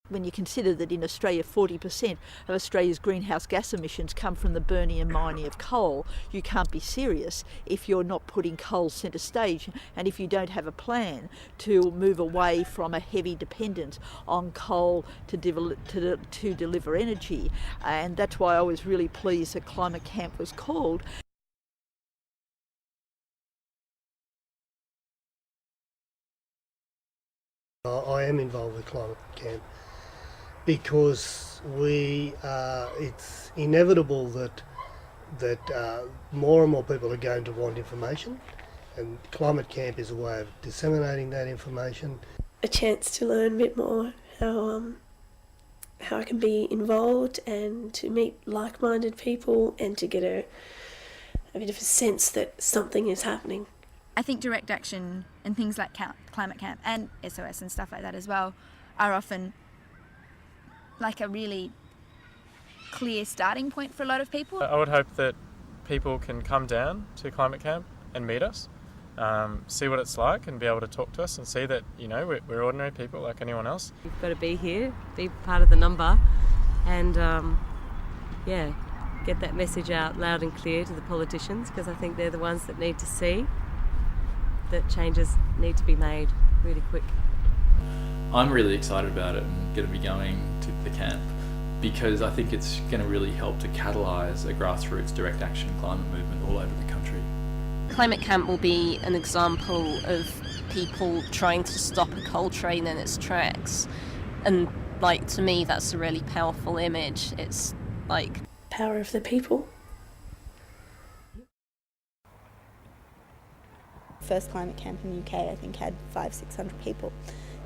When you consider that in Australia 40% of Australia's greenhouse gas emissions come from the burning and mining of coal, you can't be serious if you're not putting coal centre stage and if you don't have a plan to move away from a heavy dependence on coal to deliver energy. And that's why I was really pleased that Climate Camp was called. I am involved with Climate Camp because it's inevitable that more and more people are going to want information, and Climate Camp is a way of disseminating that information. A chance to learn a bit more how I can be involved and to meet like-minded people and to get a bit of a sense that something is happening. I think direct action and things like Climate Camp and SOS and stuff like that as well are often like a really clear starting point for a lot of people. I would hope that people can come down to Climate Camp and meet us, see what it's like and be able to talk to us and see that, you know, we're ordinary people like anyone else. You've got to be here, be part of the number and get that message out loud and clear to the politicians, because I think they're the ones that need to see that changes need to be made really quick. I'm really excited about it and going to be going to the camp because I think it's going to really help to catalyse a grassroots direct action climate movement all over the country. Climate Camp will be an example of people trying to stop a coal train in its tracks, and like, to me that's a really powerful image. It's like Power of the people. First Climate Camp in the UK I think had 500-600 people.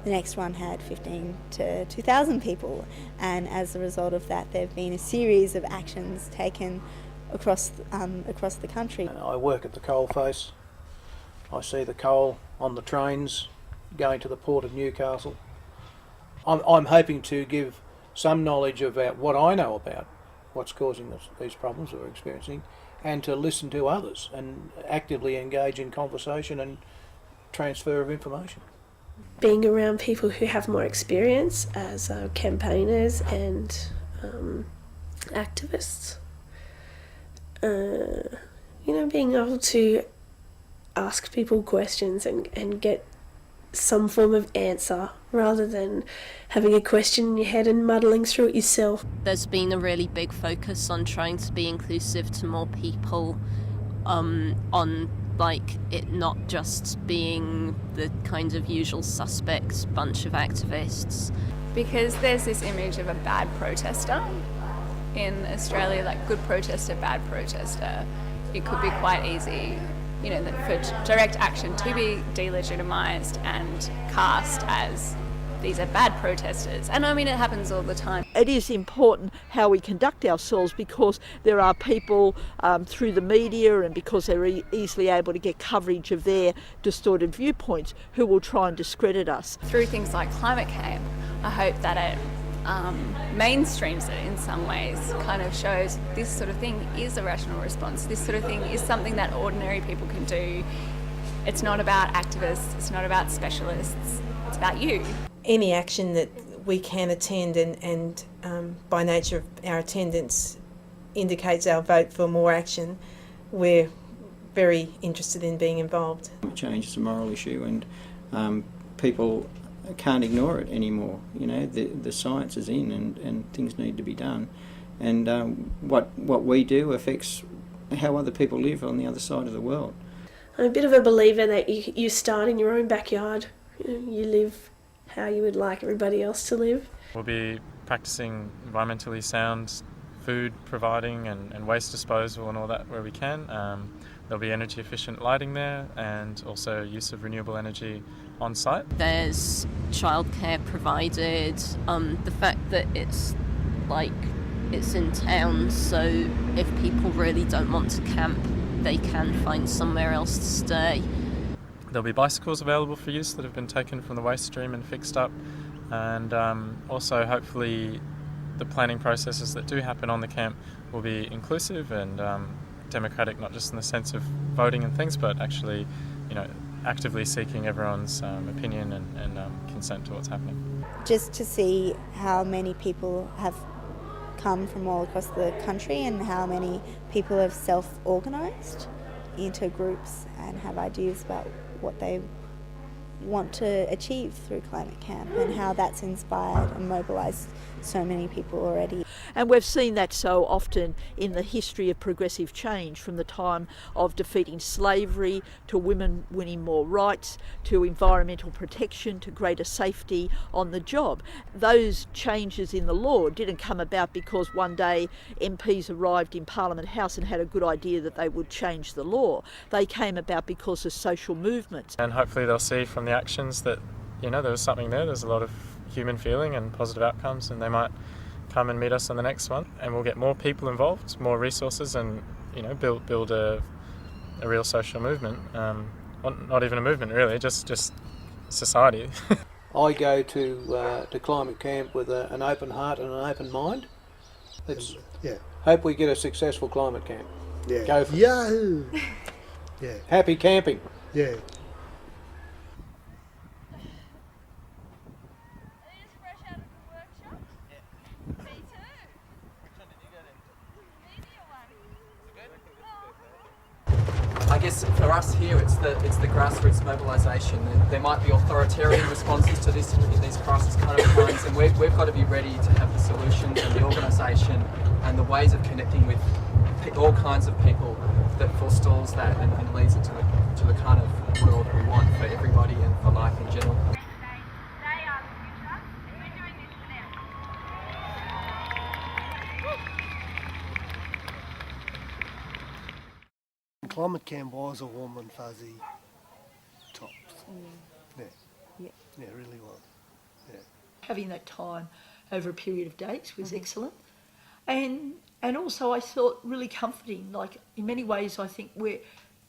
The next one had 15 to 2,000 people, and as a result of that there have been a series of actions taken across the country. I work at the coalface. I see the coal on the trains going to the port of Newcastle. I'm hoping to give some knowledge about what I know about what's causing these problems that we're experiencing, and to listen to others and actively engage in conversation and transfer of information. Being around people who have more experience as campaigners and activists, being able to ask people questions and get some form of answer rather than having a question in your head and muddling through it yourself. There's been a really big focus on trying to be inclusive to more people, on like it not just being the kind of usual suspects bunch of activists. Because there's this image of a bad protester in Australia, like good protester, bad protester. It could be quite easy, for direct action to be delegitimised and cast as these are bad protesters. And I mean, it happens all the time. It is important how we conduct ourselves, because there are people through the media and because they're easily able to get coverage of their distorted viewpoints who will try and discredit us. Through things like Climate Camp, I hope that it mainstreams it in some ways, kind of shows this sort of thing is a rational response. This sort of thing is something that ordinary people can do. It's not about activists, it's not about specialists, it's about you. Any action that we can attend and by nature of our attendance indicates our vote for more action, we're very interested in being involved. Change is a moral issue, and people can't ignore it anymore. The science is in, and things need to be done, and what we do affects how other people live on the other side of the world. I'm a bit of a believer that you start in your own backyard. You live how you would like everybody else to live. We'll be practicing environmentally sound food providing and waste disposal and all that where we can. There'll be energy efficient lighting there, and also use of renewable energy on site. There's childcare provided. The fact that it's in town, so if people really don't want to camp, they can find somewhere else to stay. There'll be bicycles available for use that have been taken from the waste stream and fixed up, and also hopefully the planning processes that do happen on the camp will be inclusive and democratic, not just in the sense of voting and things, but actually, actively seeking everyone's opinion and consent to what's happening. just to see how many people have come from all across the country and how many people have self-organised into groups and have ideas about what they want to achieve through Climate Camp and how that's inspired and mobilised so many people already. And we've seen that so often in the history of progressive change, from the time of defeating slavery to women winning more rights to environmental protection to greater safety on the job. Those changes in the law didn't come about because one day MPs arrived in Parliament House and had a good idea that they would change the law. They came about because of social movements. And hopefully they'll see from the actions that, you know, there was something there, there's a lot of human feeling and positive outcomes, and they might come and meet us on the next one, and we'll get more people involved, more resources, and, you know, build a real social movement. Not even a movement really, just society. I go to Climate Camp with an open heart and an open mind. Let's hope we get a successful Climate Camp. Yeah. Go for it. Yahoo! Yeah. Happy camping. Yeah. I guess for us here, it's the grassroots mobilisation. There might be authoritarian responses to this in these crisis kind of times, and we've got to be ready to have the solutions and the organisation and the ways of connecting with all kinds of people that forestalls that and leads it to the kind of world we want for everybody and for life in general. Climate Camp was a warm and fuzzy tops. Yeah, it really was. Yeah. Having that time over a period of days was excellent, and also I thought really comforting. Like, in many ways, I think we're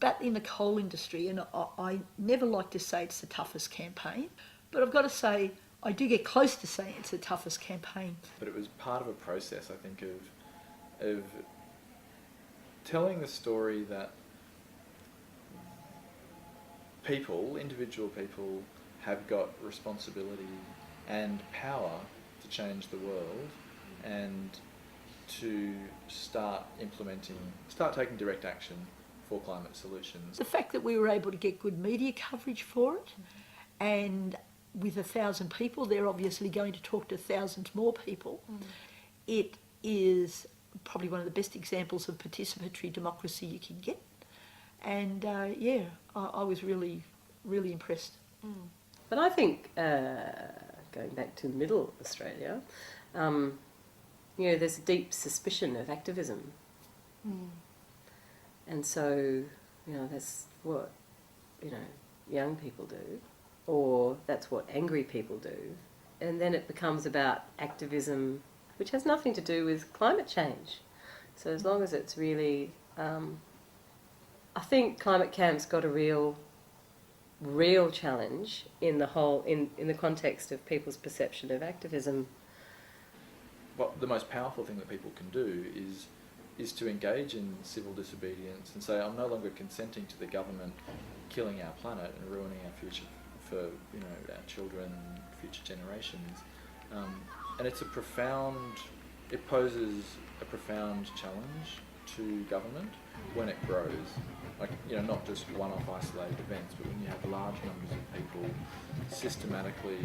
back in the coal industry, and I never like to say it's the toughest campaign, but I've got to say I do get close to saying it's the toughest campaign. But it was part of a process, I think, of telling the story that individual people, have got responsibility and power to change the world and to start taking direct action for climate solutions. The fact that we were able to get good media coverage for it, and with 1,000 people, they're obviously going to talk to thousands more people. It is probably one of the best examples of participatory democracy you can get. And I was really, really impressed. But I think, going back to middle Australia, there's a deep suspicion of activism. And so, that's what, young people do, or that's what angry people do. And then it becomes about activism, which has nothing to do with climate change. So as long as it's really... I think Climate Camp's got a real challenge in the whole in the context of people's perception of activism. What the most powerful thing that people can do is to engage in civil disobedience and say, I'm no longer consenting to the government killing our planet and ruining our future for our children, future generations. And it poses a profound challenge to government when it grows. Like, not just one-off isolated events, but when you have large numbers of people systematically,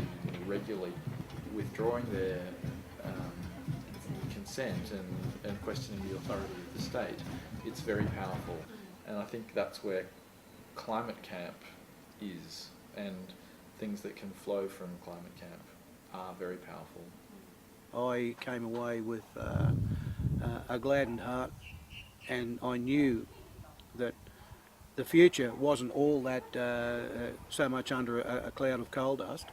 regularly withdrawing their consent and questioning the authority of the state, it's very powerful. And I think that's where Climate Camp is, and things that can flow from Climate Camp are very powerful. I came away with a gladdened heart, and I knew that the future wasn't all that so much under a cloud of coal dust,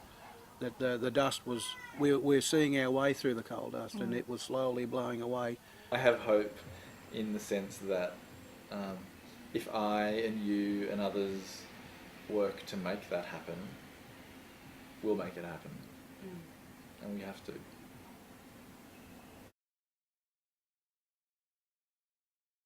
that the dust was, we're seeing our way through the coal dust, and it was slowly blowing away. I have hope in the sense that if I and you and others work to make that happen, we'll make it happen. And we have to.